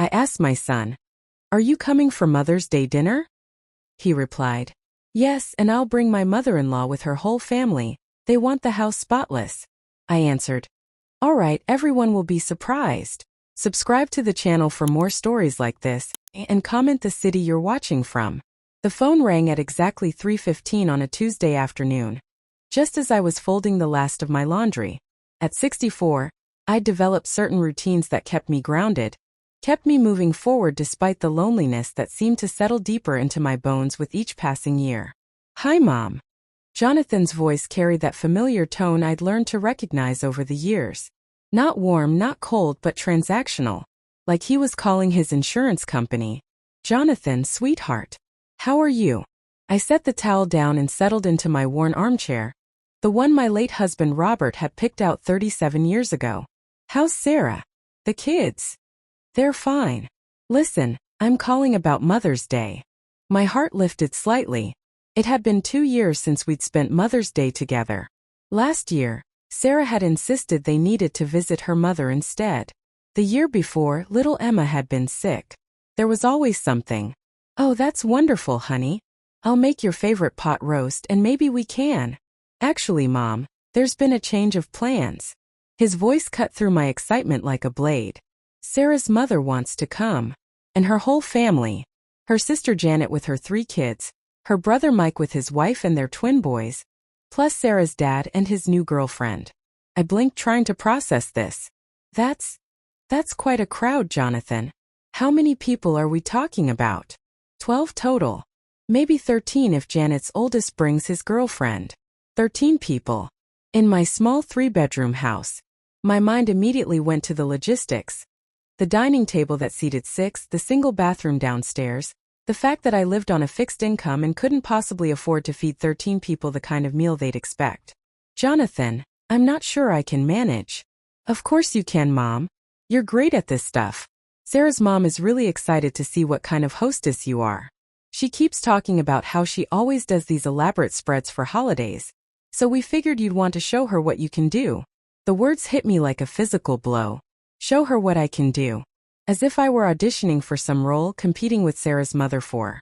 I asked my son, "Are you coming for Mother's Day dinner?" He replied, "Yes, and I'll bring my mother-in-law with her whole family. They want the house spotless." I answered, "All right, everyone will be surprised." Subscribe to the channel for more stories like this, and comment the city you're watching from. The phone rang at exactly 3:15 on a Tuesday afternoon, just as I was folding the last of my laundry. At 64, I'd developed certain routines that kept me grounded, kept me moving forward despite the loneliness that seemed to settle deeper into my bones with each passing year. "Hi, Mom." Jonathan's voice carried that familiar tone I'd learned to recognize over the years. Not warm, not cold, but transactional. Like he was calling his insurance company. "Jonathan, sweetheart. How are you?" I set the towel down and settled into my worn armchair, the one my late husband Robert had picked out 37 years ago. "How's Sarah? The kids?" "They're fine. Listen, I'm calling about Mother's Day." My heart lifted slightly. It had been 2 years since we'd spent Mother's Day together. Last year, Sarah had insisted they needed to visit her mother instead. The year before, little Emma had been sick. There was always something. "Oh, that's wonderful, honey. I'll make your favorite pot roast and maybe we can." "Actually, Mom, there's been a change of plans." His voice cut through my excitement like a blade. "Sarah's mother wants to come. And her whole family. Her sister Janet with her 3 kids, her brother Mike with his wife and their twin boys, plus Sarah's dad and his new girlfriend." I blinked trying to process this. That's quite a crowd, Jonathan. How many people are we talking about?" 12 total. Maybe 13 if Janet's oldest brings his girlfriend. 13 people. In my small 3-bedroom house. My mind immediately went to the logistics. The dining table that seated 6, the single bathroom downstairs, the fact that I lived on a fixed income and couldn't possibly afford to feed 13 people the kind of meal they'd expect. "Jonathan, I'm not sure I can manage." "Of course you can, Mom. You're great at this stuff. Sarah's mom is really excited to see what kind of hostess you are. She keeps talking about how she always does these elaborate spreads for holidays, so we figured you'd want to show her what you can do." The words hit me like a physical blow. Show her what I can do. As if I were auditioning for some role competing with Sarah's mother for.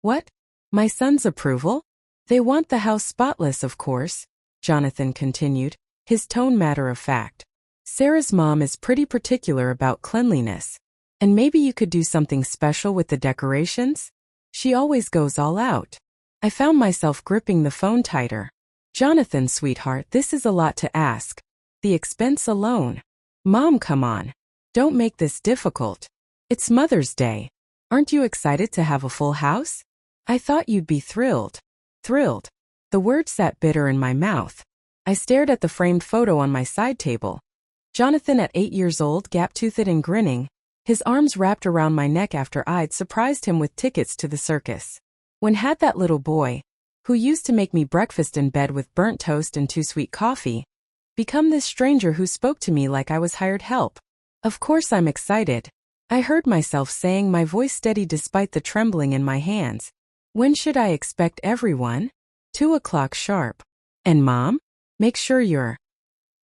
"What? My son's approval? They want the house spotless, of course," Jonathan continued, his tone matter of fact. "Sarah's mom is pretty particular about cleanliness. And maybe you could do something special with the decorations? She always goes all out." I found myself gripping the phone tighter. "Jonathan, sweetheart, this is a lot to ask. The expense alone." "Mom, come on. Don't make this difficult. It's Mother's Day. Aren't you excited to have a full house? I thought you'd be thrilled." Thrilled. The word sat bitter in my mouth. I stared at the framed photo on my side table. Jonathan at 8 years old, gap-toothed and grinning, his arms wrapped around my neck after I'd surprised him with tickets to the circus. When had that little boy, who used to make me breakfast in bed with burnt toast and 2 sweet coffee, become this stranger who spoke to me like I was hired help? Of course I'm excited. I heard myself saying, my voice steady despite the trembling in my hands. "When should I expect everyone?" 2 o'clock sharp. "And Mom? Make sure you're,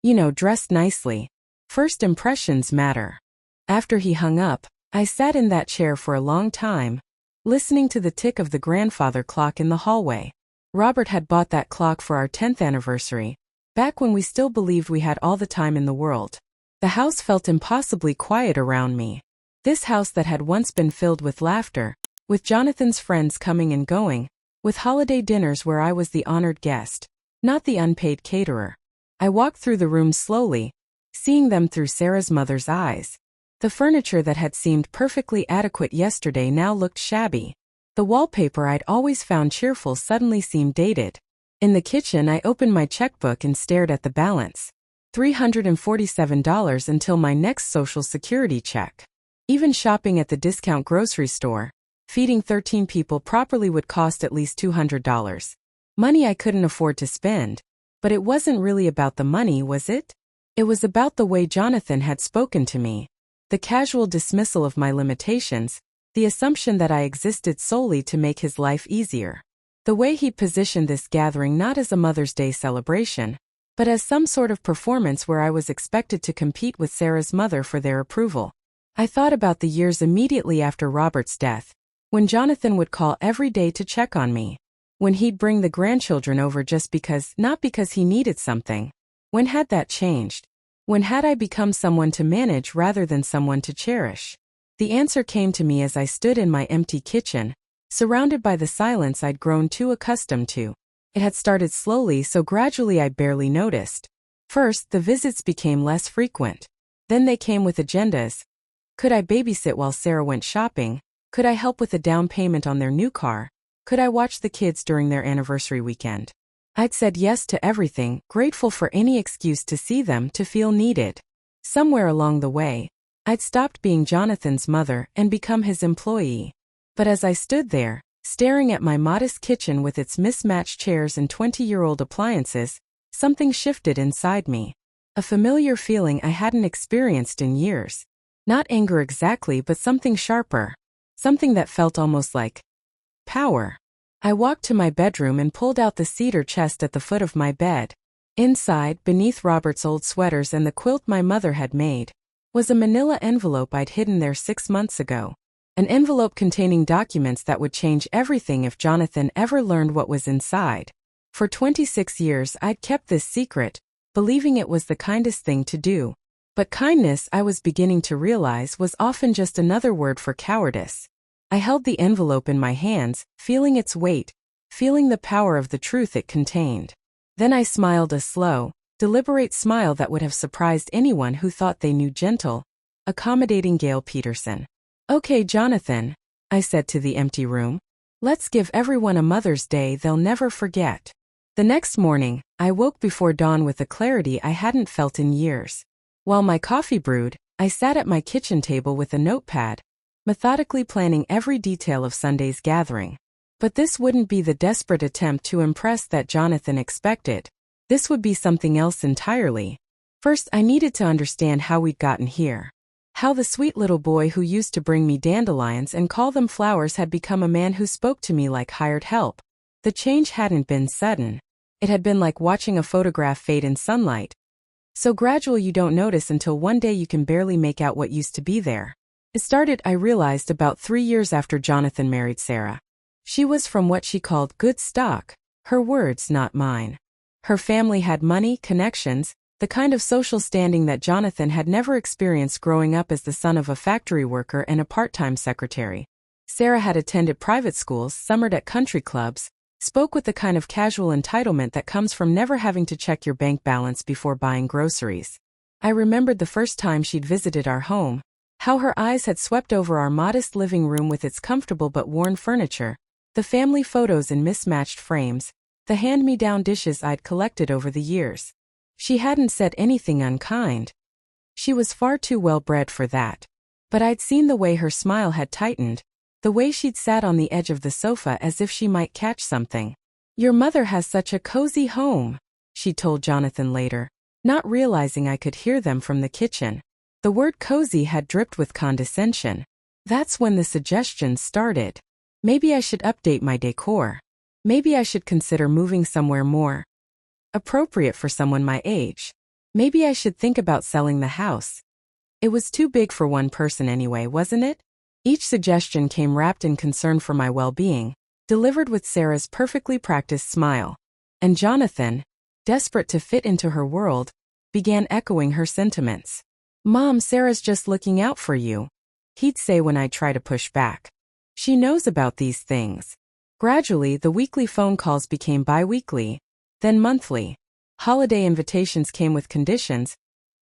dressed nicely. First impressions matter." After he hung up, I sat in that chair for a long time, listening to the tick of the grandfather clock in the hallway. Robert had bought that clock for our 10th anniversary, back when we still believed we had all the time in the world. The house felt impossibly quiet around me. This house that had once been filled with laughter, with Jonathan's friends coming and going, with holiday dinners where I was the honored guest, not the unpaid caterer. I walked through the rooms slowly, seeing them through Sarah's mother's eyes. The furniture that had seemed perfectly adequate yesterday now looked shabby. The wallpaper I'd always found cheerful suddenly seemed dated. In the kitchen, I opened my checkbook and stared at the balance. $347 until my next Social Security check. Even shopping at the discount grocery store, feeding 13 people properly would cost at least $200. Money I couldn't afford to spend. But it wasn't really about the money, was it? It was about the way Jonathan had spoken to me. The casual dismissal of my limitations, the assumption that I existed solely to make his life easier. The way he positioned this gathering not as a Mother's Day celebration, but as some sort of performance where I was expected to compete with Sarah's mother for their approval. I thought about the years immediately after Robert's death, when Jonathan would call every day to check on me, when he'd bring the grandchildren over just because, not because he needed something. When had that changed? When had I become someone to manage rather than someone to cherish? The answer came to me as I stood in my empty kitchen, surrounded by the silence I'd grown too accustomed to. It had started slowly, so gradually I barely noticed. First, the visits became less frequent. Then they came with agendas. Could I babysit while Sarah went shopping? Could I help with a down payment on their new car? Could I watch the kids during their anniversary weekend? I'd said yes to everything, grateful for any excuse to see them, to feel needed. Somewhere along the way, I'd stopped being Jonathan's mother and become his employee. But as I stood there, staring at my modest kitchen with its mismatched chairs and 20-year-old appliances, something shifted inside me. A familiar feeling I hadn't experienced in years. Not anger exactly, but something sharper. Something that felt almost like power. I walked to my bedroom and pulled out the cedar chest at the foot of my bed. Inside, beneath Robert's old sweaters and the quilt my mother had made, was a manila envelope I'd hidden there 6 months ago. An envelope containing documents that would change everything if Jonathan ever learned what was inside. For 26 years I'd kept this secret, believing it was the kindest thing to do. But kindness, I was beginning to realize, was often just another word for cowardice. I held the envelope in my hands, feeling its weight, feeling the power of the truth it contained. Then I smiled, a slow, deliberate smile that would have surprised anyone who thought they knew gentle, accommodating Gail Peterson. "Okay, Jonathan," I said to the empty room. "Let's give everyone a Mother's Day they'll never forget." The next morning, I woke before dawn with a clarity I hadn't felt in years. While my coffee brewed, I sat at my kitchen table with a notepad, methodically planning every detail of Sunday's gathering. But this wouldn't be the desperate attempt to impress that Jonathan expected. This would be something else entirely. First, I needed to understand how we'd gotten here. How the sweet little boy who used to bring me dandelions and call them flowers had become a man who spoke to me like hired help. The change hadn't been sudden. It had been like watching a photograph fade in sunlight. So gradual you don't notice until one day you can barely make out what used to be there. It started, I realized, about 3 years after Jonathan married Sarah. She was from what she called good stock, her words, not mine. Her family had money, connections, the kind of social standing that Jonathan had never experienced growing up as the son of a factory worker and a part-time secretary. Sarah had attended private schools, summered at country clubs, spoke with the kind of casual entitlement that comes from never having to check your bank balance before buying groceries. I remembered the first time she'd visited our home, how her eyes had swept over our modest living room with its comfortable but worn furniture, the family photos in mismatched frames, the hand-me-down dishes I'd collected over the years. She hadn't said anything unkind. She was far too well-bred for that. But I'd seen the way her smile had tightened, the way she'd sat on the edge of the sofa as if she might catch something. "Your mother has such a cozy home," she told Jonathan later, not realizing I could hear them from the kitchen. The word cozy had dripped with condescension. That's when the suggestions started. Maybe I should update my decor. Maybe I should consider moving somewhere more appropriate for someone my age. Maybe I should think about selling the house. It was too big for one person anyway, wasn't it? Each suggestion came wrapped in concern for my well-being, delivered with Sarah's perfectly practiced smile. And Jonathan, desperate to fit into her world, began echoing her sentiments. "Mom, Sarah's just looking out for you," he'd say when I'd try to push back. "She knows about these things." Gradually, the weekly phone calls became bi-weekly, then monthly. Holiday invitations came with conditions.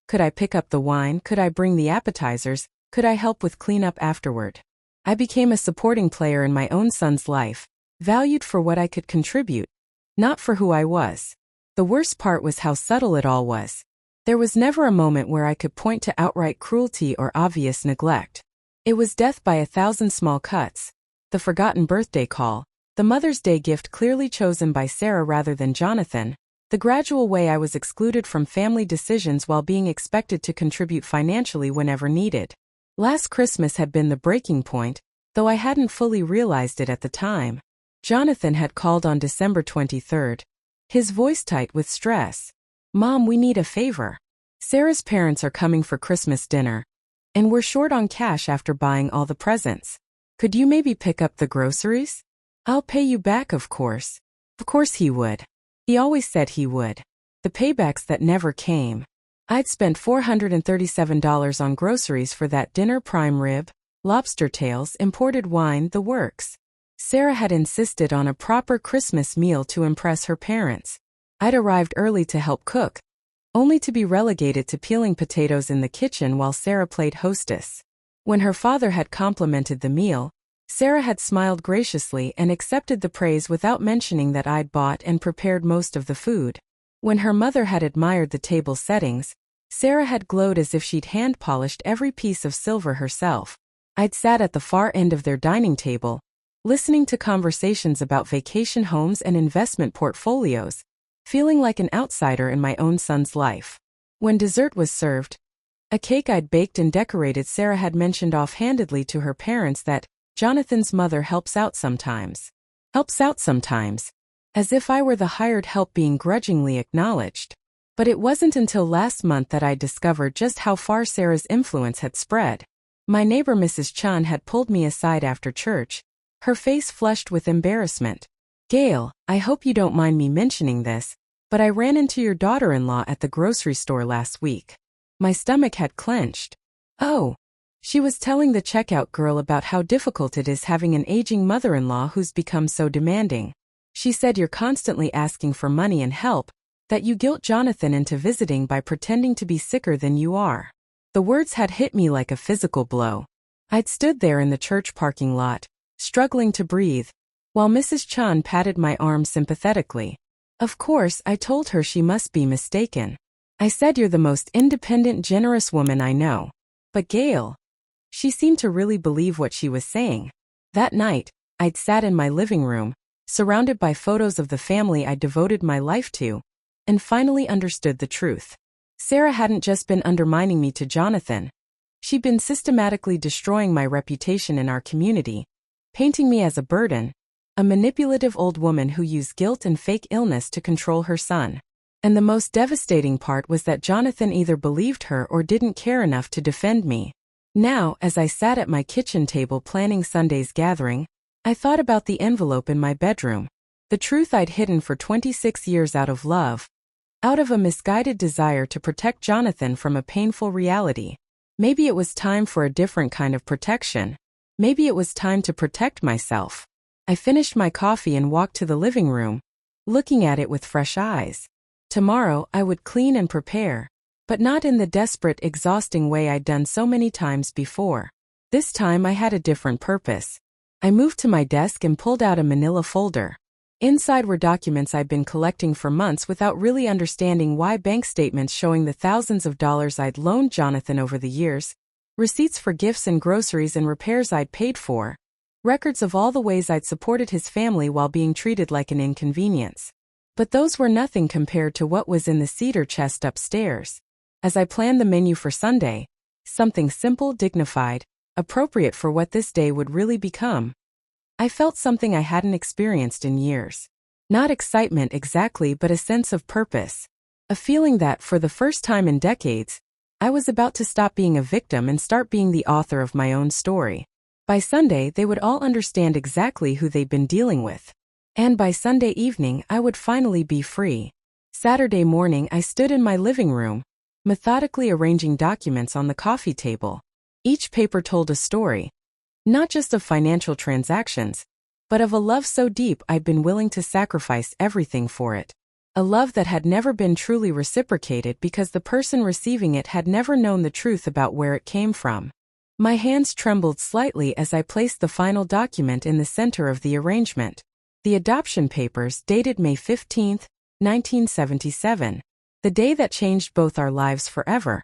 Could I pick up the wine? Could I bring the appetizers? Could I help with cleanup afterward? I became a supporting player in my own son's life, valued for what I could contribute, not for who I was. The worst part was how subtle it all was. There was never a moment where I could point to outright cruelty or obvious neglect. It was death by 1,000 small cuts. The forgotten birthday call, the Mother's Day gift clearly chosen by Sarah rather than Jonathan, the gradual way I was excluded from family decisions while being expected to contribute financially whenever needed. Last Christmas had been the breaking point, though I hadn't fully realized it at the time. Jonathan had called on December 23rd, his voice tight with stress. "Mom, we need a favor. Sarah's parents are coming for Christmas dinner. And we're short on cash after buying all the presents. Could you maybe pick up the groceries? I'll pay you back, of course. Of course he would. He always said he would. The paybacks that never came. I'd spent $437 on groceries for that dinner: prime rib, lobster tails, imported wine, the works. Sarah had insisted on a proper Christmas meal to impress her parents. I'd arrived early to help cook, only to be relegated to peeling potatoes in the kitchen while Sarah played hostess. When her father had complimented the meal, Sarah had smiled graciously and accepted the praise without mentioning that I'd bought and prepared most of the food. When her mother had admired the table settings, Sarah had glowed as if she'd hand-polished every piece of silver herself. I'd sat at the far end of their dining table, listening to conversations about vacation homes and investment portfolios, feeling like an outsider in my own son's life. When dessert was served, a cake I'd baked and decorated, Sarah had mentioned offhandedly to her parents that Jonathan's mother helps out sometimes. Helps out sometimes. As if I were the hired help being grudgingly acknowledged. But it wasn't until last month that I discovered just how far Sarah's influence had spread. My neighbor Mrs. Chan had pulled me aside after church, her face flushed with embarrassment. "Gail, I hope you don't mind me mentioning this, but I ran into your daughter-in-law at the grocery store last week." My stomach had clenched. Oh. She was telling the checkout girl about how difficult it is having an aging mother-in-law who's become so demanding. She said, "You're constantly asking for money and help, that you guilt Jonathan into visiting by pretending to be sicker than you are." The words had hit me like a physical blow. I'd stood there in the church parking lot, struggling to breathe, while Mrs. Chan patted my arm sympathetically. Of course, I told her she must be mistaken. I said, "You're the most independent, generous woman I know." But Gail, she seemed to really believe what she was saying. That night, I'd sat in my living room, surrounded by photos of the family I'd devoted my life to, and finally understood the truth. Sarah hadn't just been undermining me to Jonathan. She'd been systematically destroying my reputation in our community, painting me as a burden, a manipulative old woman who used guilt and fake illness to control her son. And the most devastating part was that Jonathan either believed her or didn't care enough to defend me. Now, as I sat at my kitchen table planning Sunday's gathering, I thought about the envelope in my bedroom. The truth I'd hidden for 26 years out of love, out of a misguided desire to protect Jonathan from a painful reality. Maybe it was time for a different kind of protection. Maybe it was time to protect myself. I finished my coffee and walked to the living room, looking at it with fresh eyes. Tomorrow I would clean and prepare, but not in the desperate, exhausting way I'd done so many times before. This time I had a different purpose. I moved to my desk and pulled out a manila folder. Inside were documents I'd been collecting for months without really understanding why: bank statements showing the thousands of dollars I'd loaned Jonathan over the years, receipts for gifts and groceries and repairs I'd paid for, records of all the ways I'd supported his family while being treated like an inconvenience. But those were nothing compared to what was in the cedar chest upstairs. As I planned the menu for Sunday, something simple, dignified, appropriate for what this day would really become, I felt something I hadn't experienced in years. Not excitement exactly, but a sense of purpose. A feeling that, for the first time in decades, I was about to stop being a victim and start being the author of my own story. By Sunday, they would all understand exactly who they'd been dealing with. And by Sunday evening, I would finally be free. Saturday morning, I stood in my living room, methodically arranging documents on the coffee table. Each paper told a story, not just of financial transactions, but of a love so deep I'd been willing to sacrifice everything for it. A love that had never been truly reciprocated because the person receiving it had never known the truth about where it came from. My hands trembled slightly as I placed the final document in the center of the arrangement. The adoption papers, dated May 15, 1977, the day that changed both our lives forever,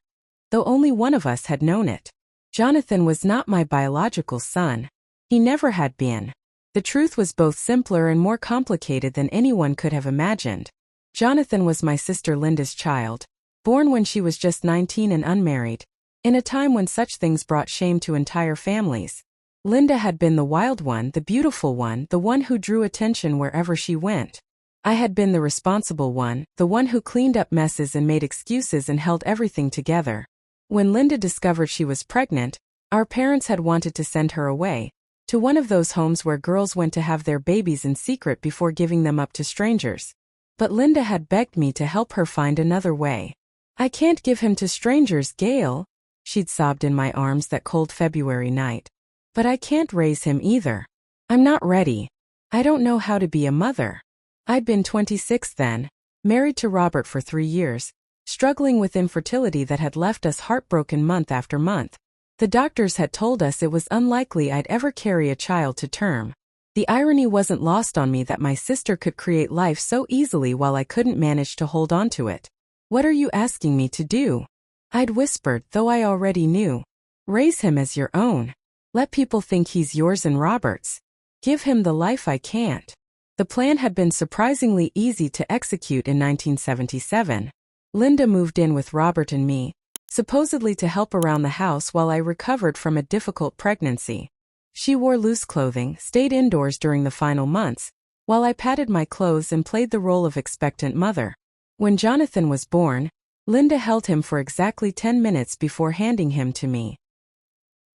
though only one of us had known it. Jonathan was not my biological son. He never had been. The truth was both simpler and more complicated than anyone could have imagined. Jonathan was my sister Linda's child, born when she was just 19 and unmarried, in a time when such things brought shame to entire families. Linda had been the wild one, the beautiful one, the one who drew attention wherever she went. I had been the responsible one, the one who cleaned up messes and made excuses and held everything together. When Linda discovered she was pregnant, our parents had wanted to send her away, to one of those homes where girls went to have their babies in secret before giving them up to strangers. But Linda had begged me to help her find another way. "I can't give him to strangers, Gail," she'd sobbed in my arms that cold February night. "But I can't raise him either. I'm not ready. I don't know how to be a mother." I'd been 26 then, married to Robert for 3 years, struggling with infertility that had left us heartbroken month after month. The doctors had told us it was unlikely I'd ever carry a child to term. The irony wasn't lost on me that my sister could create life so easily while I couldn't manage to hold on to it. "What are you asking me to do?" I'd whispered, though I already knew. "Raise him as your own. Let people think he's yours and Robert's. Give him the life I can't." The plan had been surprisingly easy to execute in 1977. Linda moved in with Robert and me, supposedly to help around the house while I recovered from a difficult pregnancy. She wore loose clothing, stayed indoors during the final months, while I patted my clothes and played the role of expectant mother. When Jonathan was born, Linda held him for exactly 10 minutes before handing him to me.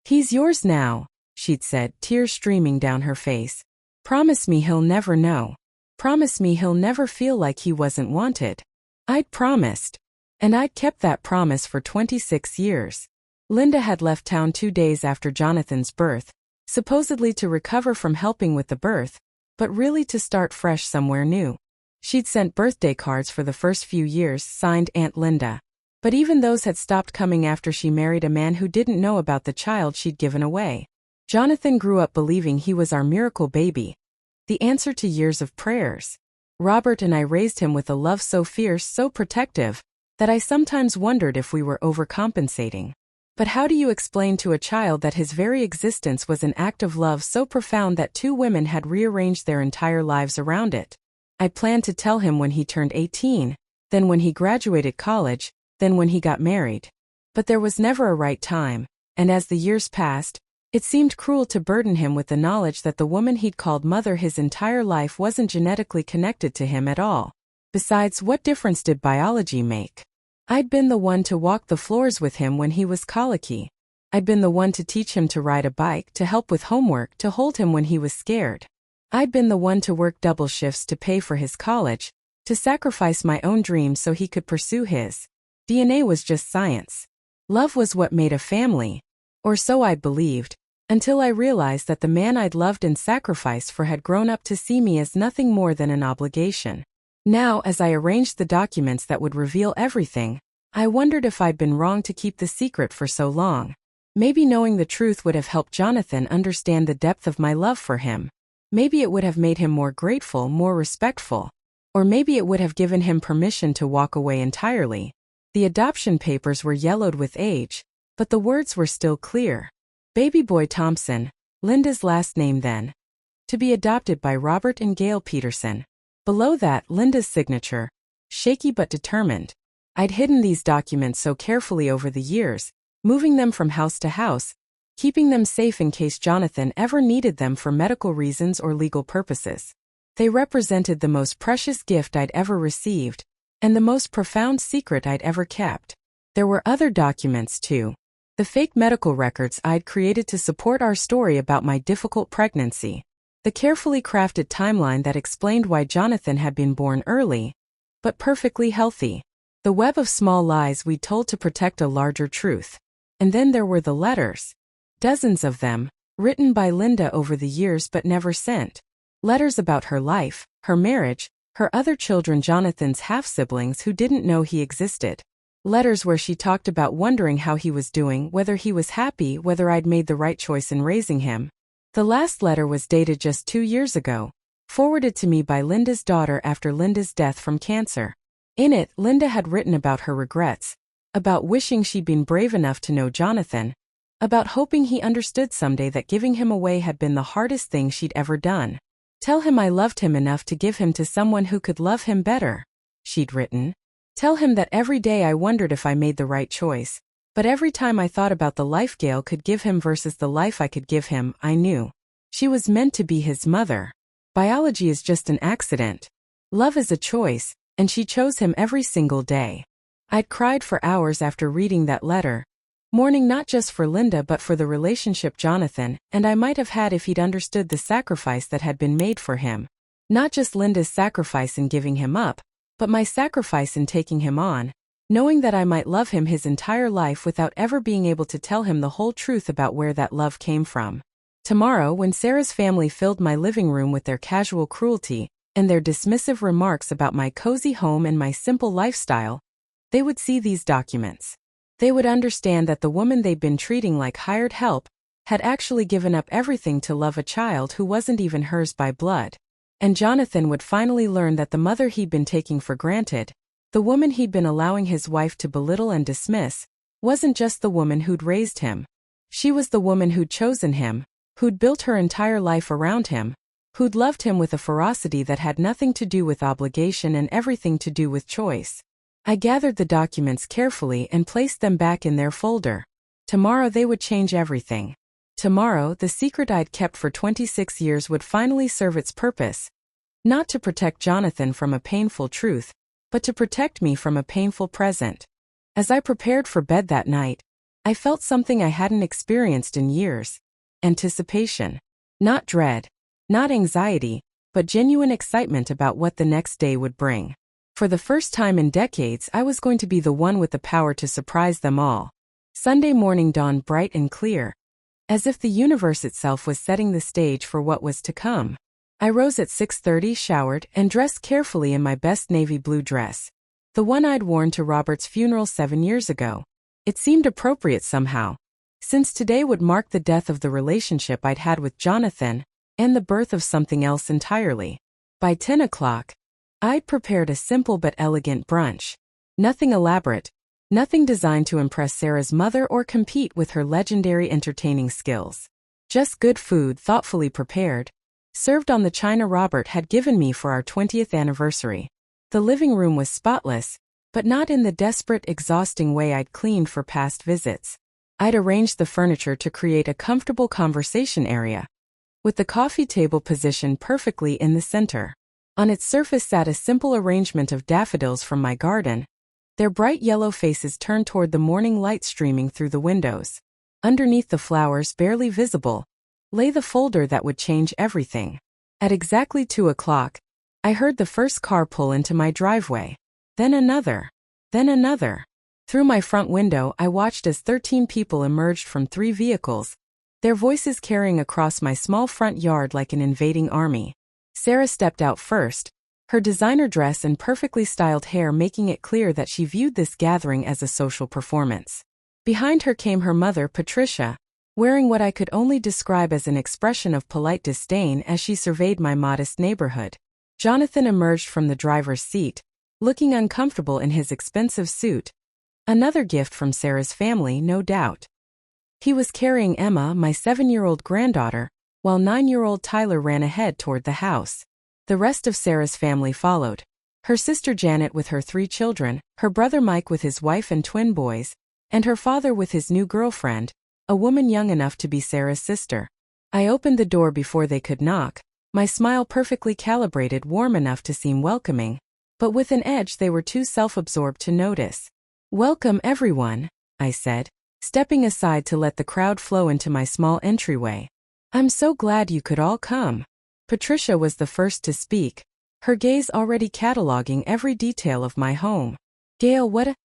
"He's yours now," she'd said, tears streaming down her face. "Promise me he'll never know. Promise me he'll never feel like he wasn't wanted." I'd promised. And I'd kept that promise for 26 years. Linda had left town 2 days after Jonathan's birth, supposedly to recover from helping with the birth, but really to start fresh somewhere new. She'd sent birthday cards for the first few years signed Aunt Linda. But even those had stopped coming after she married a man who didn't know about the child she'd given away. Jonathan grew up believing he was our miracle baby, the answer to years of prayers. Robert and I raised him with a love so fierce, so protective, that I sometimes wondered if we were overcompensating. But how do you explain to a child that his very existence was an act of love so profound that 2 women had rearranged their entire lives around it? I planned to tell him when he turned 18, then when he graduated college, then when he got married. But there was never a right time, and as the years passed, it seemed cruel to burden him with the knowledge that the woman he'd called mother his entire life wasn't genetically connected to him at all. Besides, what difference did biology make? I'd been the one to walk the floors with him when he was colicky. I'd been the one to teach him to ride a bike, to help with homework, to hold him when he was scared. I'd been the one to work double shifts to pay for his college, to sacrifice my own dreams so he could pursue his. DNA was just science. Love was what made a family. Or so I'd believed, until I realized that the man I'd loved and sacrificed for had grown up to see me as nothing more than an obligation. Now, as I arranged the documents that would reveal everything, I wondered if I'd been wrong to keep the secret for so long. Maybe knowing the truth would have helped Jonathan understand the depth of my love for him. Maybe it would have made him more grateful, more respectful. Or maybe it would have given him permission to walk away entirely. The adoption papers were yellowed with age, but the words were still clear. Baby Boy Thompson, Linda's last name then. To be adopted by Robert and Gail Peterson. Below that, Linda's signature, shaky but determined. I'd hidden these documents so carefully over the years, moving them from house to house, keeping them safe in case Jonathan ever needed them for medical reasons or legal purposes. They represented the most precious gift I'd ever received, and the most profound secret I'd ever kept. There were other documents too. The fake medical records I'd created to support our story about my difficult pregnancy. The carefully crafted timeline that explained why Jonathan had been born early, but perfectly healthy. The web of small lies we'd told to protect a larger truth. And then there were the letters. Dozens of them, written by Linda over the years but never sent. Letters about her life, her marriage, her other children, Jonathan's half-siblings who didn't know he existed. Letters where she talked about wondering how he was doing, whether he was happy, whether I'd made the right choice in raising him. The last letter was dated just 2 years ago, forwarded to me by Linda's daughter after Linda's death from cancer. In it, Linda had written about her regrets, about wishing she'd been brave enough to know Jonathan, about hoping he understood someday that giving him away had been the hardest thing she'd ever done. Tell him I loved him enough to give him to someone who could love him better, she'd written. Tell him that every day I wondered if I made the right choice, but every time I thought about the life Gail could give him versus the life I could give him, I knew she was meant to be his mother. Biology is just an accident. Love is a choice, and she chose him every single day. I'd cried for hours after reading that letter, Mourning not just for Linda but for the relationship Jonathan and I might have had if he'd understood the sacrifice that had been made for him. Not just Linda's sacrifice in giving him up, but my sacrifice in taking him on, knowing that I might love him his entire life without ever being able to tell him the whole truth about where that love came from. Tomorrow, when Sarah's family filled my living room with their casual cruelty and their dismissive remarks about my cozy home and my simple lifestyle, they would see these documents. They would understand that the woman they'd been treating like hired help had actually given up everything to love a child who wasn't even hers by blood. And Jonathan would finally learn that the mother he'd been taking for granted, the woman he'd been allowing his wife to belittle and dismiss, wasn't just the woman who'd raised him. She was the woman who'd chosen him, who'd built her entire life around him, who'd loved him with a ferocity that had nothing to do with obligation and everything to do with choice. I gathered the documents carefully and placed them back in their folder. Tomorrow they would change everything. Tomorrow, the secret I'd kept for 26 years would finally serve its purpose. Not to protect Jonathan from a painful truth, but to protect me from a painful present. As I prepared for bed that night, I felt something I hadn't experienced in years. Anticipation. Not dread. Not anxiety, but genuine excitement about what the next day would bring. For the first time in decades, I was going to be the one with the power to surprise them all. Sunday morning dawned bright and clear, as if the universe itself was setting the stage for what was to come. I rose at 6:30, showered, and dressed carefully in my best navy blue dress, the one I'd worn to Robert's funeral 7 years ago. It seemed appropriate somehow, since today would mark the death of the relationship I'd had with Jonathan, and the birth of something else entirely. By 10 o'clock, I'd prepared a simple but elegant brunch. Nothing elaborate, nothing designed to impress Sarah's mother or compete with her legendary entertaining skills. Just good food thoughtfully prepared, served on the china Robert had given me for our 20th anniversary. The living room was spotless, but not in the desperate, exhausting way I'd cleaned for past visits. I'd arranged the furniture to create a comfortable conversation area, with the coffee table positioned perfectly in the center. On its surface sat a simple arrangement of daffodils from my garden, their bright yellow faces turned toward the morning light streaming through the windows. Underneath the flowers, barely visible, lay the folder that would change everything. At exactly 2 o'clock, I heard the first car pull into my driveway. Then another. Then another. Through my front window, I watched as 13 people emerged from 3 vehicles, their voices carrying across my small front yard like an invading army. Sarah stepped out first, her designer dress and perfectly styled hair making it clear that she viewed this gathering as a social performance. Behind her came her mother, Patricia, wearing what I could only describe as an expression of polite disdain as she surveyed my modest neighborhood. Jonathan emerged from the driver's seat, looking uncomfortable in his expensive suit. Another gift from Sarah's family, no doubt. He was carrying Emma, my 7-year-old granddaughter, while 9-year-old Tyler ran ahead toward the house. The rest of Sarah's family followed. Her sister Janet with her 3 children, her brother Mike with his wife and twin boys, and her father with his new girlfriend, a woman young enough to be Sarah's sister. I opened the door before they could knock, my smile perfectly calibrated, warm enough to seem welcoming, but with an edge they were too self-absorbed to notice. "Welcome everyone," I said, stepping aside to let the crowd flow into my small entryway. "I'm so glad you could all come." Patricia was the first to speak, her gaze already cataloging every detail of my home. "Gail, what a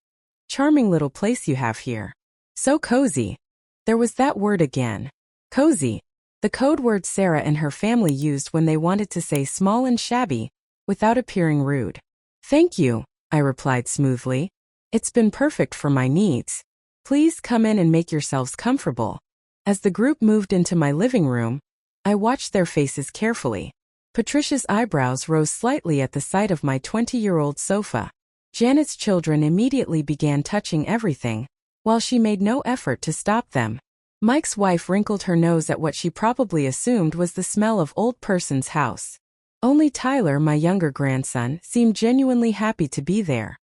charming little place you have here. So cozy." There was that word again. Cozy, the code word Sarah and her family used when they wanted to say small and shabby, without appearing rude. "Thank you," I replied smoothly. "It's been perfect for my needs. Please come in and make yourselves comfortable." As the group moved into my living room, I watched their faces carefully. Patricia's eyebrows rose slightly at the sight of my 20-year-old sofa. Janet's children immediately began touching everything, while she made no effort to stop them. Mike's wife wrinkled her nose at what she probably assumed was the smell of old person's house. Only Tyler, my younger grandson, seemed genuinely happy to be there.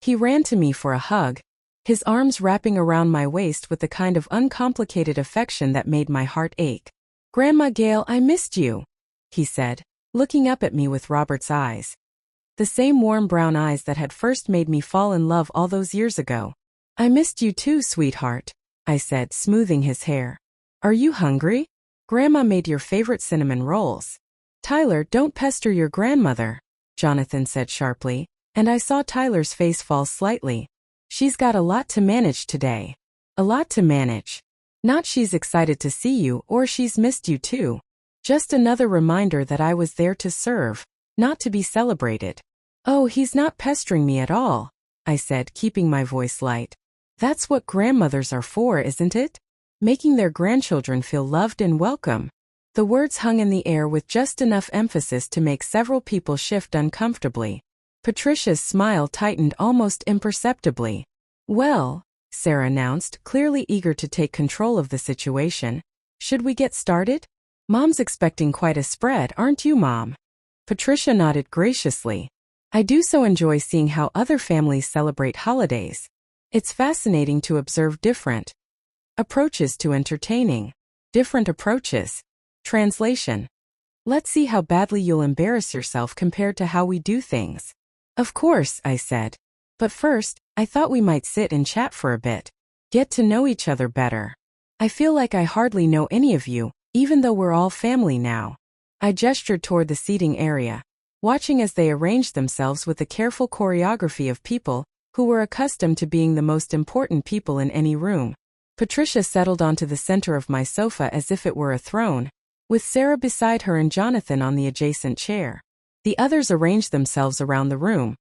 He ran to me for a hug, his arms wrapping around my waist with the kind of uncomplicated affection that made my heart ache. "Grandma Gail, I missed you," he said, looking up at me with Robert's eyes. The same warm brown eyes that had first made me fall in love all those years ago. "I missed you too, sweetheart," I said, smoothing his hair. Are you hungry? Grandma made your favorite cinnamon rolls. Tyler, don't pester your grandmother, Jonathan said sharply, and I saw Tyler's face fall slightly. She's got a lot to manage today. A lot to manage. Not she's excited to see you or she's missed you too. Just another reminder that I was there to serve, not to be celebrated. Oh, he's not pestering me at all, I said, keeping my voice light. That's what grandmothers are for, isn't it? Making their grandchildren feel loved and welcome. The words hung in the air with just enough emphasis to make several people shift uncomfortably. Patricia's smile tightened almost imperceptibly. Well, Sarah announced, clearly eager to take control of the situation. Should we get started? Mom's expecting quite a spread, aren't you, Mom? Patricia nodded graciously. I do so enjoy seeing how other families celebrate holidays. It's fascinating to observe different approaches to entertaining. Different approaches. Translation. Let's see how badly you'll embarrass yourself compared to how we do things. Of course, I said. But first, I thought we might sit and chat for a bit. Get to know each other better. I feel like I hardly know any of you, even though we're all family now. I gestured toward the seating area, watching as they arranged themselves with the careful choreography of people who were accustomed to being the most important people in any room. Patricia settled onto the center of my sofa as if it were a throne, with Sarah beside her and Jonathan on the adjacent chair. The others arranged themselves around the room,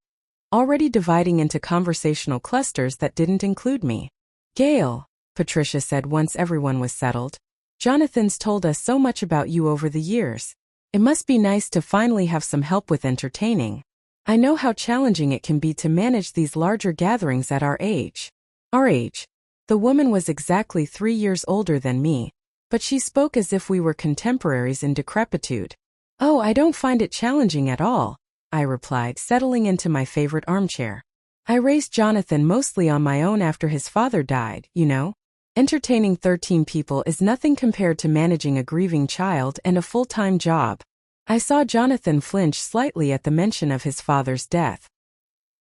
already dividing into conversational clusters that didn't include me. Gail, Patricia said once everyone was settled, Jonathan's told us so much about you over the years. It must be nice to finally have some help with entertaining. I know how challenging it can be to manage these larger gatherings at our age. Our age. The woman was exactly 3 years older than me, but she spoke as if we were contemporaries in decrepitude. Oh, I don't find it challenging at all, I replied, settling into my favorite armchair. I raised Jonathan mostly on my own after his father died, you know. Entertaining 13 people is nothing compared to managing a grieving child and a full-time job. I saw Jonathan flinch slightly at the mention of his father's death.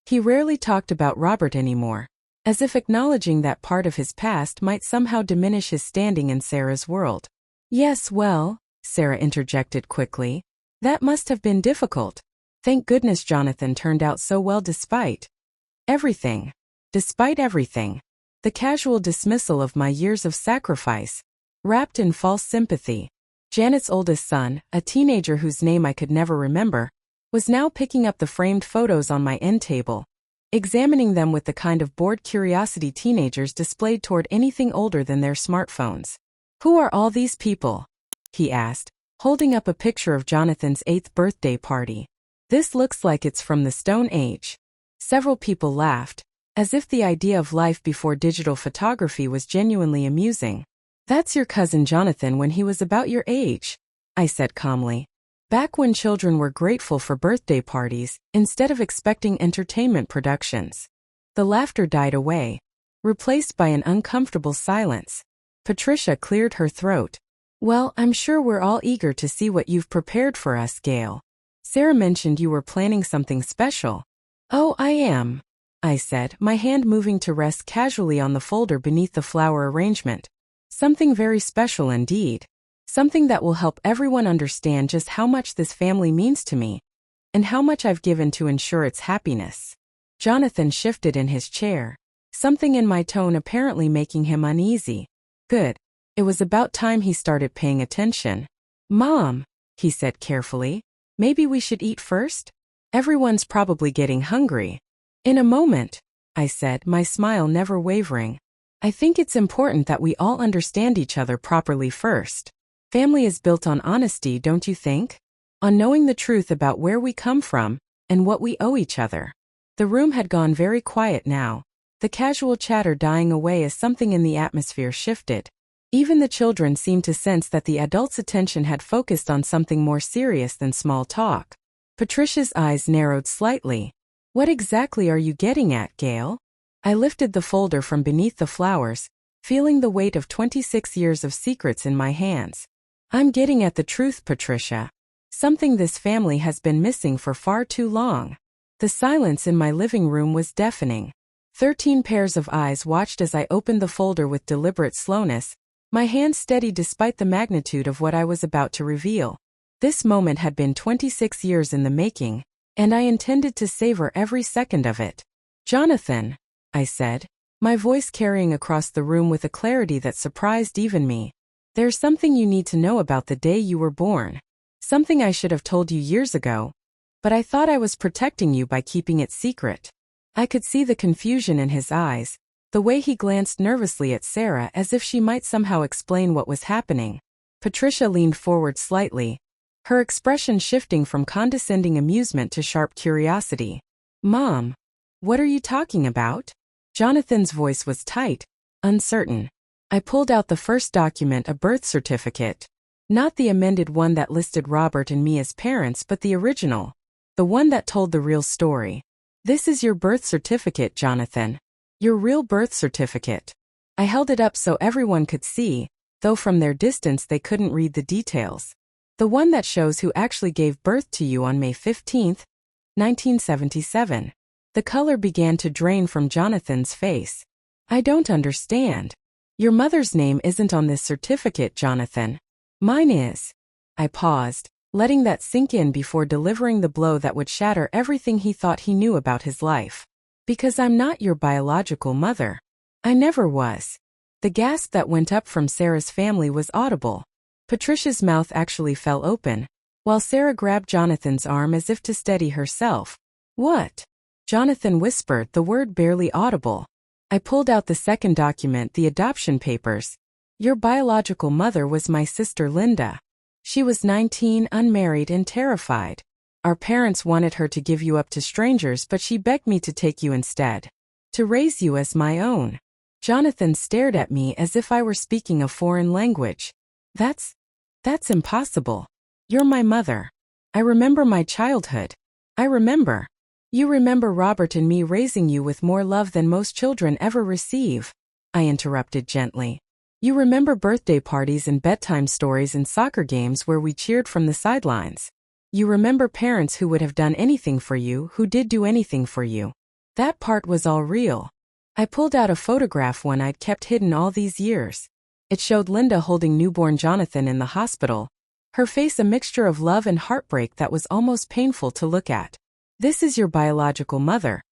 He rarely talked about Robert anymore, as if acknowledging that part of his past might somehow diminish his standing in Sarah's world. Yes, well, Sarah interjected quickly. That must have been difficult. Thank goodness Jonathan turned out so well despite everything. Despite everything. The casual dismissal of my years of sacrifice, wrapped in false sympathy. Janet's oldest son, a teenager whose name I could never remember, was now picking up the framed photos on my end table, examining them with the kind of bored curiosity teenagers displayed toward anything older than their smartphones. Who are all these people? He asked, holding up a picture of Jonathan's 8th birthday party. This looks like it's from the Stone Age. Several people laughed, as if the idea of life before digital photography was genuinely amusing. That's your cousin Jonathan when he was about your age, I said calmly. Back when children were grateful for birthday parties, instead of expecting entertainment productions. The laughter died away, replaced by an uncomfortable silence. Patricia cleared her throat. Well, I'm sure we're all eager to see what you've prepared for us, Gail. Sarah mentioned you were planning something special. Oh, I am, I said, my hand moving to rest casually on the folder beneath the flower arrangement. Something very special indeed. Something that will help everyone understand just how much this family means to me, and how much I've given to ensure its happiness. Jonathan shifted in his chair, something in my tone apparently making him uneasy. Good. It was about time he started paying attention. Mom, he said carefully, maybe we should eat first? Everyone's probably getting hungry. In a moment, I said, my smile never wavering. I think it's important that we all understand each other properly first. Family is built on honesty, don't you think? On knowing the truth about where we come from and what we owe each other. The room had gone very quiet now, the casual chatter dying away as something in the atmosphere shifted. Even the children seemed to sense that the adults' attention had focused on something more serious than small talk. Patricia's eyes narrowed slightly. What exactly are you getting at, Gail? I lifted the folder from beneath the flowers, feeling the weight of 26 years of secrets in my hands. I'm getting at the truth, Patricia. Something this family has been missing for far too long. The silence in my living room was deafening. 13 pairs of eyes watched as I opened the folder with deliberate slowness, my hand steady despite the magnitude of what I was about to reveal. This moment had been 26 years in the making, and I intended to savor every second of it. "Jonathan," I said, my voice carrying across the room with a clarity that surprised even me. "There's something you need to know about the day you were born. Something I should have told you years ago, but I thought I was protecting you by keeping it secret." I could see the confusion in his eyes, the way he glanced nervously at Sarah as if she might somehow explain what was happening. Patricia leaned forward slightly, her expression shifting from condescending amusement to sharp curiosity. "Mom, what are you talking about?" Jonathan's voice was tight, uncertain. I pulled out the first document, a birth certificate. Not the amended one that listed Robert and me as parents, but the original. The one that told the real story. "This is your birth certificate, Jonathan. Your real birth certificate." I held it up so everyone could see, though from their distance they couldn't read the details. "The one that shows who actually gave birth to you on May 15, 1977. The color began to drain from Jonathan's face. "I don't understand. Your mother's name isn't on this certificate, Jonathan. Mine is." I paused, letting that sink in before delivering the blow that would shatter everything he thought he knew about his life. "Because I'm not your biological mother. I never was." The gasp that went up from Sarah's family was audible. Patricia's mouth actually fell open, while Sarah grabbed Jonathan's arm as if to steady herself. "What?" Jonathan whispered, the word barely audible. I pulled out the second document, the adoption papers. "Your biological mother was my sister Linda. She was 19, unmarried and terrified. Our parents wanted her to give you up to strangers, but she begged me to take you instead. To raise you as my own." Jonathan stared at me as if I were speaking a foreign language. That's impossible. You're my mother. I remember my childhood. I remember. You remember Robert and me raising you with more love than most children ever receive," I interrupted gently. "You remember birthday parties and bedtime stories and soccer games where we cheered from the sidelines. You remember parents who would have done anything for you, who did do anything for you. That part was all real." I pulled out a photograph, one I'd kept hidden all these years. It showed Linda holding newborn Jonathan in the hospital, her face a mixture of love and heartbreak that was almost painful to look at. "This is your biological mother,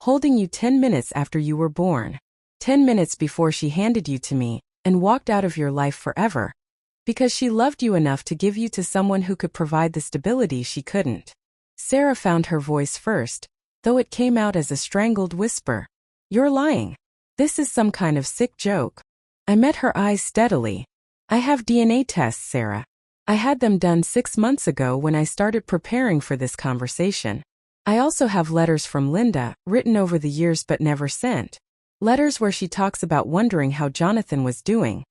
holding you 10 minutes after you were born. 10 minutes before she handed you to me and walked out of your life forever. Because she loved you enough to give you to someone who could provide the stability she couldn't." Sarah found her voice first, though it came out as a strangled whisper. "You're lying. This is some kind of sick joke." I met her eyes steadily. "I have DNA tests, Sarah. I had them done 6 months ago when I started preparing for this conversation. I also have letters from Linda, written over the years but never sent. Letters where she talks about wondering how Jonathan was doing,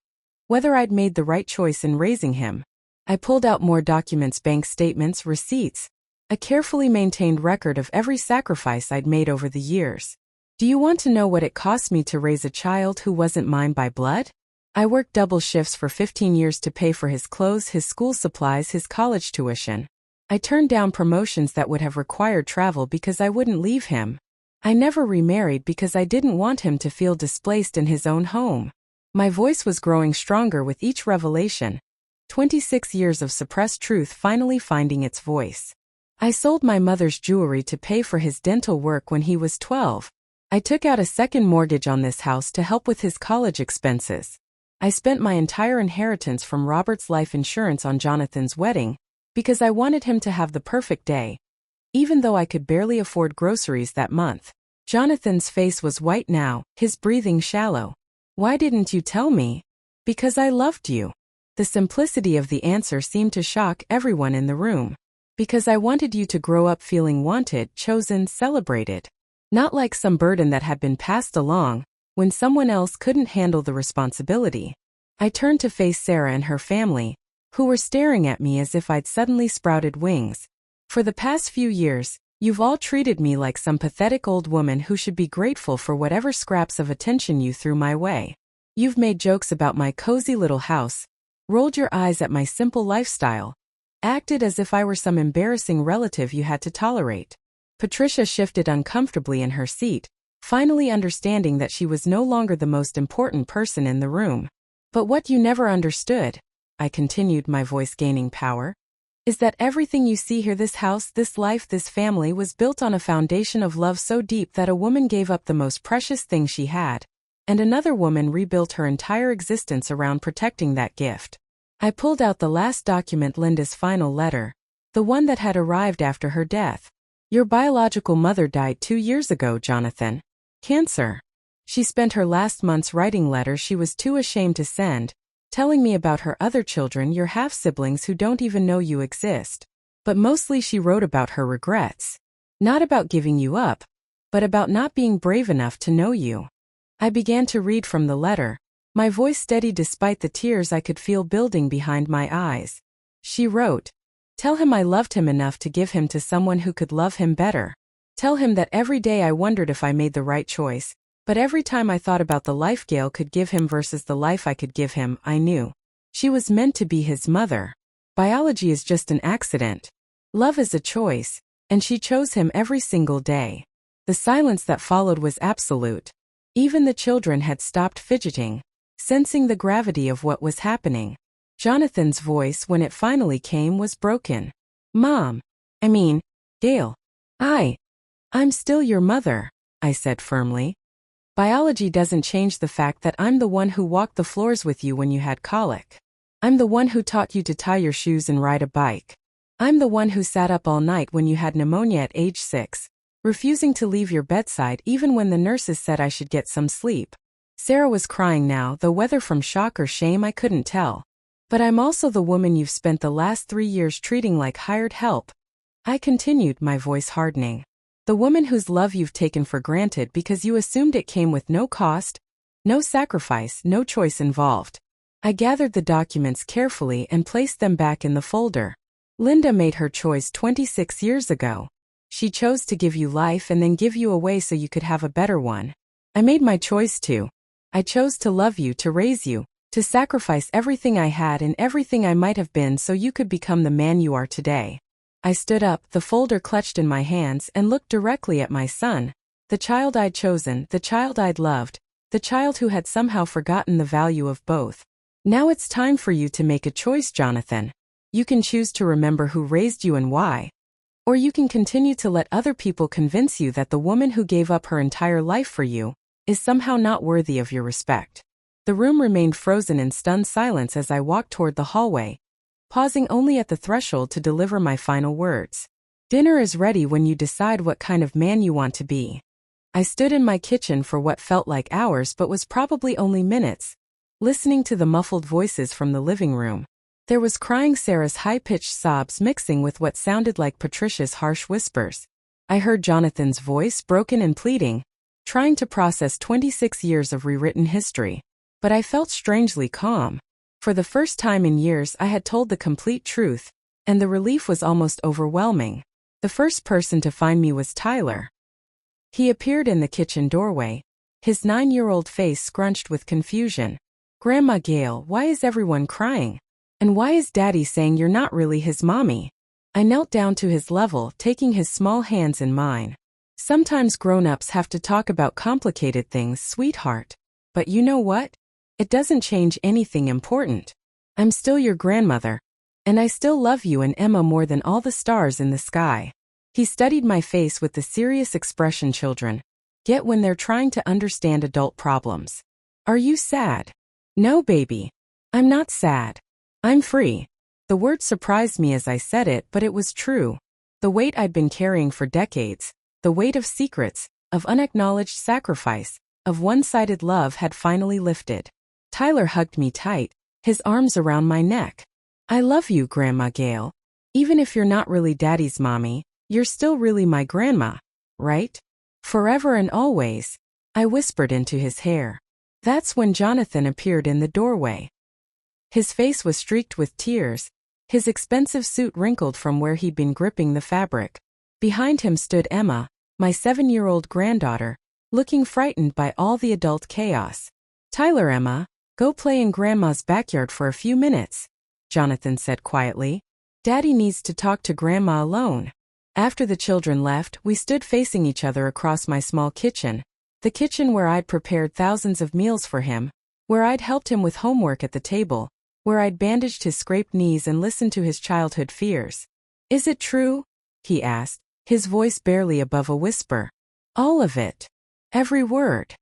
whether I'd made the right choice in raising him." I pulled out more documents, bank statements, receipts, a carefully maintained record of every sacrifice I'd made over the years. "Do you want to know what it cost me to raise a child who wasn't mine by blood? I worked double shifts for 15 years to pay for his clothes, his school supplies, his college tuition. I turned down promotions that would have required travel because I wouldn't leave him. I never remarried because I didn't want him to feel displaced in his own home." My voice was growing stronger with each revelation, 26 years of suppressed truth finally finding its voice. "I sold my mother's jewelry to pay for his dental work when he was 12. I took out a second mortgage on this house to help with his college expenses. I spent my entire inheritance from Robert's life insurance on Jonathan's wedding, because I wanted him to have the perfect day, even though I could barely afford groceries that month." Jonathan's face was white now, his breathing shallow. "Why didn't you tell me?" "Because I loved you." The simplicity of the answer seemed to shock everyone in the room. "Because I wanted you to grow up feeling wanted, chosen, celebrated. Not like some burden that had been passed along when someone else couldn't handle the responsibility." I turned to face Sarah and her family, who were staring at me as if I'd suddenly sprouted wings. "For the past few years, you've all treated me like some pathetic old woman who should be grateful for whatever scraps of attention you threw my way. You've made jokes about my cozy little house, rolled your eyes at my simple lifestyle, acted as if I were some embarrassing relative you had to tolerate." Patricia shifted uncomfortably in her seat, finally understanding that she was no longer the most important person in the room. But what you never understood, I continued, my voice gaining power, is that everything you see here, this house, this life, this family, was built on a foundation of love so deep that a woman gave up the most precious thing she had, and another woman rebuilt her entire existence around protecting that gift. I pulled out the last document, Linda's final letter, the one that had arrived after her death. Your biological mother died 2 years ago, Jonathan. Cancer. She spent her last months writing letters she was too ashamed to send, telling me about her other children, your half-siblings who don't even know you exist. But mostly she wrote about her regrets. Not about giving you up, but about not being brave enough to know you. I began to read from the letter, my voice steady despite the tears I could feel building behind my eyes. She wrote, "Tell him I loved him enough to give him to someone who could love him better. Tell him that every day I wondered if I made the right choice. But every time I thought about the life Gail could give him versus the life I could give him, I knew she was meant to be his mother. Biology is just an accident. Love is a choice, and she chose him every single day." The silence that followed was absolute. Even the children had stopped fidgeting, sensing the gravity of what was happening. Jonathan's voice, when it finally came, was broken. "Mom. Gail. I'm still your mother," I said firmly. "Biology doesn't change the fact that I'm the one who walked the floors with you when you had colic. I'm the one who taught you to tie your shoes and ride a bike. I'm the one who sat up all night when you had pneumonia at age 6, refusing to leave your bedside even when the nurses said I should get some sleep." Sarah was crying now, though whether from shock or shame I couldn't tell. "But I'm also the woman you've spent the last 3 years treating like hired help," I continued, my voice hardening. "The woman whose love you've taken for granted because you assumed it came with no cost, no sacrifice, no choice involved." I gathered the documents carefully and placed them back in the folder. "Linda made her choice 26 years ago. She chose to give you life and then give you away so you could have a better one. I made my choice too. I chose to love you, to raise you, to sacrifice everything I had and everything I might have been so you could become the man you are today." I stood up, the folder clutched in my hands, and looked directly at my son, the child I'd chosen, the child I'd loved, the child who had somehow forgotten the value of both. "Now it's time for you to make a choice, Jonathan. You can choose to remember who raised you and why. Or you can continue to let other people convince you that the woman who gave up her entire life for you is somehow not worthy of your respect." The room remained frozen in stunned silence as I walked toward the hallway, pausing only at the threshold to deliver my final words. "Dinner is ready when you decide what kind of man you want to be." I stood in my kitchen for what felt like hours but was probably only minutes, listening to the muffled voices from the living room. There was crying, Sarah's high-pitched sobs mixing with what sounded like Patricia's harsh whispers. I heard Jonathan's voice, broken and pleading, trying to process 26 years of rewritten history. But I felt strangely calm. For the first time in years I had told the complete truth, and the relief was almost overwhelming. The first person to find me was Tyler. He appeared in the kitchen doorway, his 9-year-old face scrunched with confusion. "Grandma Gail, why is everyone crying? And why is Daddy saying you're not really his mommy?" I knelt down to his level, taking his small hands in mine. "Sometimes grown-ups have to talk about complicated things, sweetheart. But you know what? It doesn't change anything important. I'm still your grandmother. And I still love you and Emma more than all the stars in the sky." He studied my face with the serious expression children get when they're trying to understand adult problems. "Are you sad?" "No, baby. I'm not sad. I'm free." The word surprised me as I said it, but it was true. The weight I'd been carrying for decades, the weight of secrets, of unacknowledged sacrifice, of one-sided love had finally lifted. Tyler hugged me tight, his arms around my neck. "I love you, Grandma Gail. Even if you're not really Daddy's mommy, you're still really my grandma, right? Forever and always," I whispered into his hair. That's when Jonathan appeared in the doorway. His face was streaked with tears, his expensive suit wrinkled from where he'd been gripping the fabric. Behind him stood Emma, my 7-year-old granddaughter, looking frightened by all the adult chaos. "Tyler, Emma, go play in Grandma's backyard for a few minutes," Jonathan said quietly. "Daddy needs to talk to Grandma alone." After the children left, we stood facing each other across my small kitchen, The kitchen where I'd prepared thousands of meals for him, where I'd helped him with homework at the table, where I'd bandaged his scraped knees and listened to his childhood fears. Is it true? He asked, his voice barely above a whisper. All of it. Every word.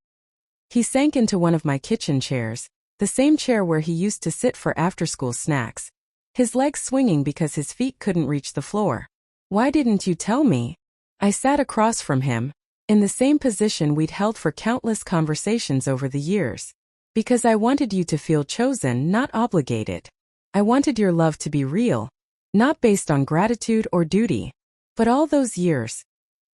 He sank into one of my kitchen chairs, the same chair where he used to sit for after-school snacks, his legs swinging because his feet couldn't reach the floor. Why didn't you tell me? I sat across from him, in the same position we'd held for countless conversations over the years. Because I wanted you to feel chosen, not obligated. I wanted your love to be real, not based on gratitude or duty. But all those years,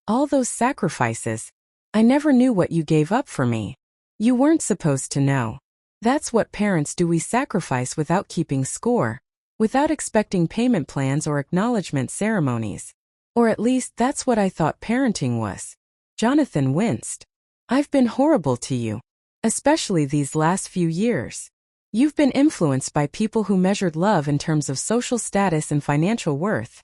all those sacrifices, I never knew what you gave up for me. You weren't supposed to know. That's what parents do. We sacrifice without keeping score, without expecting payment plans or acknowledgement ceremonies. Or at least that's what I thought parenting was. Jonathan winced. I've been horrible to you. Especially these last few years. You've been influenced by people who measured love in terms of social status and financial worth.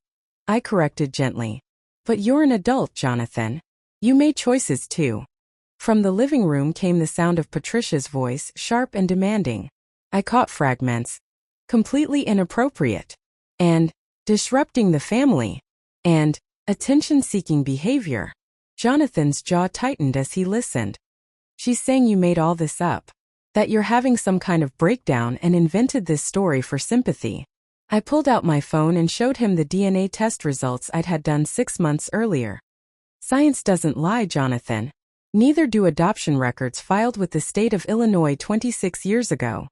I corrected gently. But you're an adult, Jonathan. You made choices too. From the living room came the sound of Patricia's voice, sharp and demanding. I caught fragments. Completely inappropriate. And disrupting the family. And attention-seeking behavior. Jonathan's jaw tightened as he listened. She's saying you made all this up. That you're having some kind of breakdown and invented this story for sympathy. I pulled out my phone and showed him the DNA test results I'd had done 6 months earlier. Science doesn't lie, Jonathan. Neither do adoption records filed with the state of Illinois 26 years ago.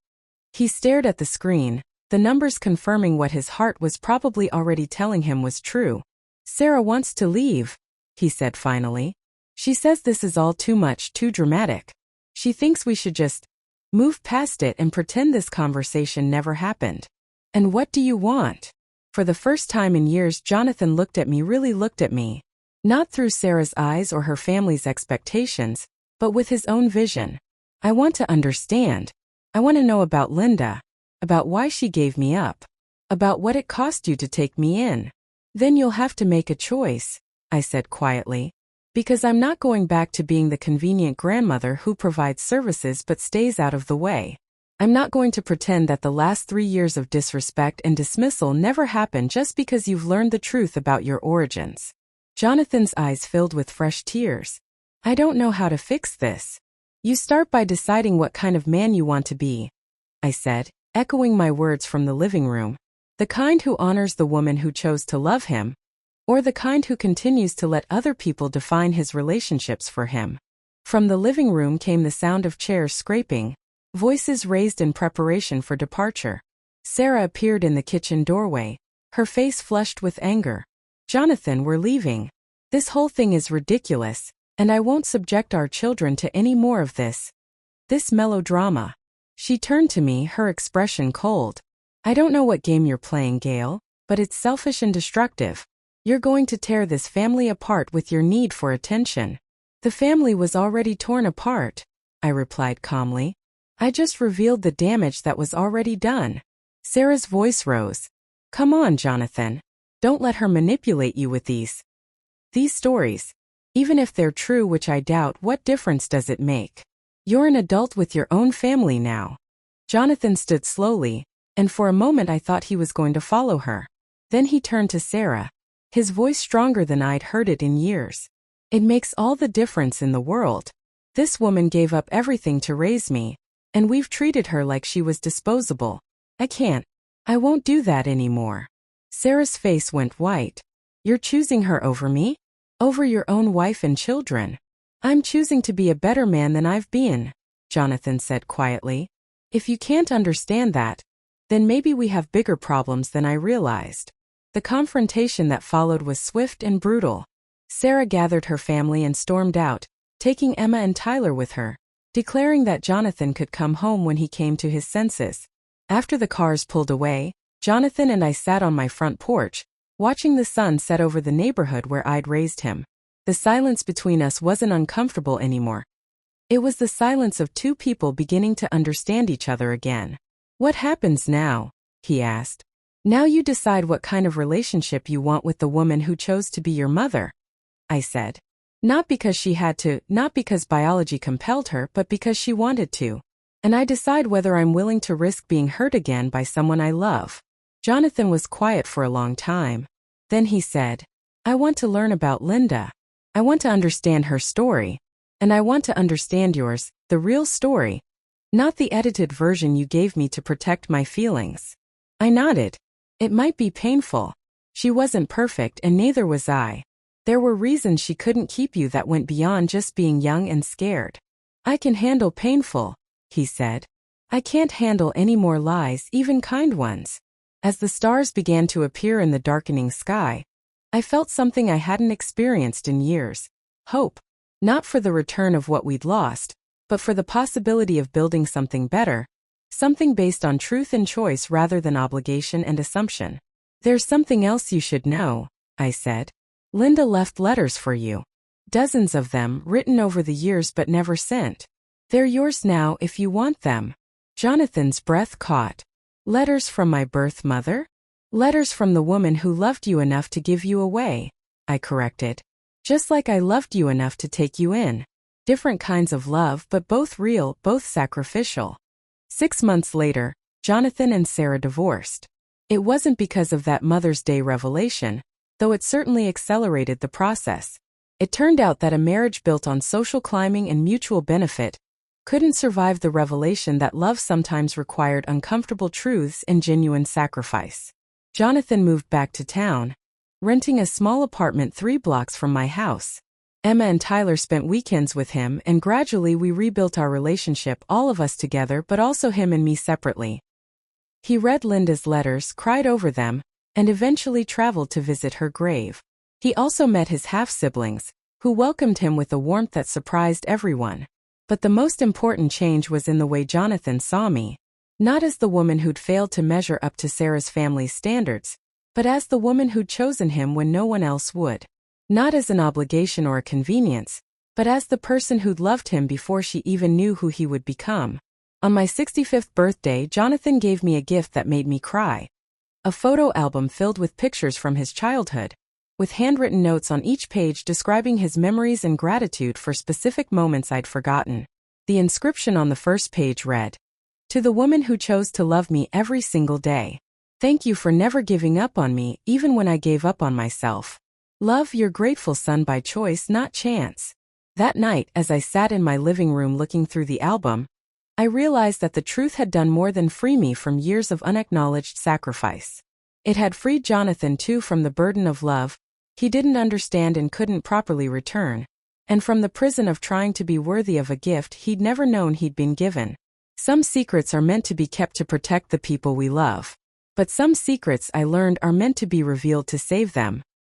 He stared at the screen, the numbers confirming what his heart was probably already telling him was true. Sarah wants to leave, he said finally. She says this is all too much, too dramatic. She thinks we should just move past it and pretend this conversation never happened. And what do you want? For the first time in years, Jonathan really looked at me. Not through Sarah's eyes or her family's expectations, but with his own vision. I want to understand. I want to know about Linda, about why she gave me up, about what it cost you to take me in. Then you'll have to make a choice, I said quietly. Because I'm not going back to being the convenient grandmother who provides services but stays out of the way. I'm not going to pretend that the last 3 years of disrespect and dismissal never happened just because you've learned the truth about your origins. Jonathan's eyes filled with fresh tears. I don't know how to fix this. You start by deciding what kind of man you want to be, I said, echoing my words from the living room. The kind who honors the woman who chose to love him, or the kind who continues to let other people define his relationships for him. From the living room came the sound of chairs scraping, voices raised in preparation for departure. Sarah appeared in the kitchen doorway, her face flushed with anger. Jonathan, we're leaving. This whole thing is ridiculous, and I won't subject our children to any more of this melodrama. She turned to me, her expression cold. I don't know what game you're playing, Gail, but it's selfish and destructive. You're going to tear this family apart with your need for attention. The family was already torn apart, I replied calmly. I just revealed the damage that was already done. Sarah's voice rose. Come on, Jonathan. Don't let her manipulate you with these stories. Even if they're true, which I doubt, what difference does it make? You're an adult with your own family now. Jonathan stood slowly, and for a moment I thought he was going to follow her. Then he turned to Sarah. His voice stronger than I'd heard it in years. It makes all the difference in the world. This woman gave up everything to raise me, and we've treated her like she was disposable. I won't do that anymore. Sarah's face went white. You're choosing her over me? Over your own wife and children? I'm choosing to be a better man than I've been, Jonathan said quietly. If you can't understand that, then maybe we have bigger problems than I realized. The confrontation that followed was swift and brutal. Sarah gathered her family and stormed out, taking Emma and Tyler with her, declaring that Jonathan could come home when he came to his senses. After the cars pulled away, Jonathan and I sat on my front porch, watching the sun set over the neighborhood where I'd raised him. The silence between us wasn't uncomfortable anymore. It was the silence of two people beginning to understand each other again. What happens now? He asked. Now you decide what kind of relationship you want with the woman who chose to be your mother, I said. Not because she had to, not because biology compelled her, but because she wanted to. And I decide whether I'm willing to risk being hurt again by someone I love. Jonathan was quiet for a long time. Then he said, I want to learn about Linda. I want to understand her story. And I want to understand yours, the real story. Not the edited version you gave me to protect my feelings. I nodded. It might be painful. She wasn't perfect and neither was I. There were reasons she couldn't keep you that went beyond just being young and scared. I can handle painful, he said. I can't handle any more lies, even kind ones. As the stars began to appear in the darkening sky, I felt something I hadn't experienced in years. Hope. Not for the return of what we'd lost, but for the possibility of building something better. Something based on truth and choice rather than obligation and assumption. There's something else you should know, I said. Linda left letters for you. Dozens of them, written over the years but never sent. They're yours now if you want them. Jonathan's breath caught. Letters from my birth mother? Letters from the woman who loved you enough to give you away, I corrected. Just like I loved you enough to take you in. Different kinds of love, but both real, both sacrificial. 6 months later, Jonathan and Sarah divorced. It wasn't because of that Mother's Day revelation, though it certainly accelerated the process. It turned out that a marriage built on social climbing and mutual benefit couldn't survive the revelation that love sometimes required uncomfortable truths and genuine sacrifice. Jonathan moved back to town, renting a small apartment 3 blocks from my house. Emma and Tyler spent weekends with him, and gradually we rebuilt our relationship, all of us together but also him and me separately. He read Linda's letters, cried over them, and eventually traveled to visit her grave. He also met his half-siblings, who welcomed him with a warmth that surprised everyone. But the most important change was in the way Jonathan saw me. Not as the woman who'd failed to measure up to Sarah's family's standards, but as the woman who'd chosen him when no one else would. Not as an obligation or a convenience, but as the person who'd loved him before she even knew who he would become. On my 65th birthday, Jonathan gave me a gift that made me cry. A photo album filled with pictures from his childhood, with handwritten notes on each page describing his memories and gratitude for specific moments I'd forgotten. The inscription on the first page read, "To the woman who chose to love me every single day. Thank you for never giving up on me, even when I gave up on myself. Love, your grateful son by choice, not chance." That night, as I sat in my living room looking through the album, I realized that the truth had done more than free me from years of unacknowledged sacrifice. It had freed Jonathan too from the burden of love he didn't understand and couldn't properly return, and from the prison of trying to be worthy of a gift he'd never known he'd been given. Some secrets are meant to be kept to protect the people we love. But some secrets, I learned, are meant to be revealed to save them.